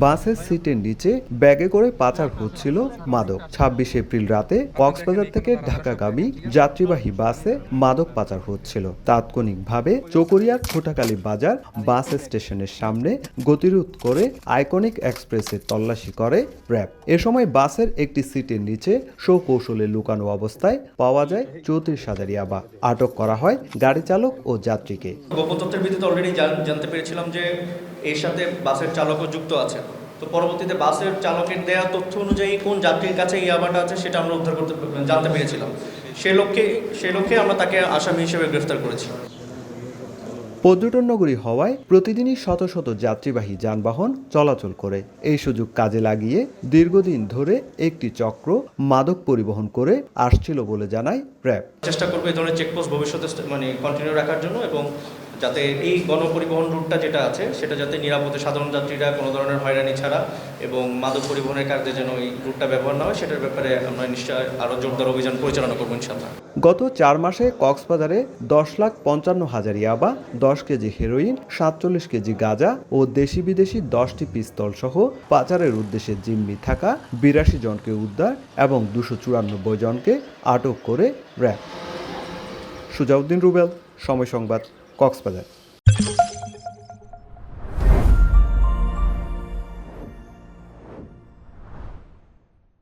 বাসের সিটের নিচে ব্যাগে করে পাচার হচ্ছিল মাদক। ২৬ এপ্রিল রাতে কক্সবাজার থেকে ঢাকাগামী যাত্রীবাহী বাসে মাদক পাচার হচ্ছিল। তাৎক্ষণিকভাবে চকরিয়ার খোটাকালী বাজার বাস স্টেশনের সামনে গতিরোধ করে আইকনিক এক্সপ্রেসে তল্লাশি করে র্যাব। এ সময় বাসের একটি সিটের নিচে সৌকৌশলে লুকানো অবস্থায় পাওয়া যায় ৩৪,০০০ ইয়াবা। আটক করা হয় গাড়ি চালক ও যাত্রীকে। গোপন তথ্যের ভিত্তিতে অলরেডি জানতে পেরেছিলাম যে এর সাথে বাসের চালকও যুক্ত আছে। তো পরবর্তীতে বাসের চালকের দেওয়া তথ্য অনুযায়ী কোন যাত্রীর কাছে ইয়াবাটা আছে সেটা আমরা জানতে পেরেছিলাম। সে লক্ষ্যে আমরা তাকে আসামি হিসেবে গ্রেফতার করেছি। পর্যটন নগরী হওয়ায় প্রতিদিনই শত শত যাত্রীবাহী যানবাহন চলাচল করে। এই সুযোগ কাজে লাগিয়ে দীর্ঘদিন ধরে একটি চক্র মাদক পরিবহন করে আসছিল বলে জানায় র্যাব। চেষ্টা করবে এই ধরনের চেকপোস্ট ভবিষ্যতে কন্টিনিউ রাখার জন্য, এবং যাতে এই গণপরিবহন রুটটা যেটা আছে সেটা যাতে নিরাপদে সাধারণ যাত্রীরা কোনো ধরনের হয়রানি ছাড়া এবং মাদক পরিবহনের কাজে যেন এই রুটটা ব্যবহার না হয় সেটার ব্যাপারে আমরা নিশ্চয়ই আরও জোরদার অভিযান পরিচালনা করবো ইনশাআল্লাহ। গত ৪ মাসে কক্সবাজারে ১০,৫৫,০০০ ইয়াবা, ১০ কেজি হেরোইন, ৪৭ কেজি গাঁজা ও দেশি বিদেশি ১০টি পিস্তল সহ পাচারের উদ্দেশ্যে জিম্মি থাকা ৮২ জনকে উদ্ধার এবং ২৯৪ জনকে আটক করে র্যাব। সুজাউদ্দিন রুবেল, সময় সংবাদ, কক্সবাজার।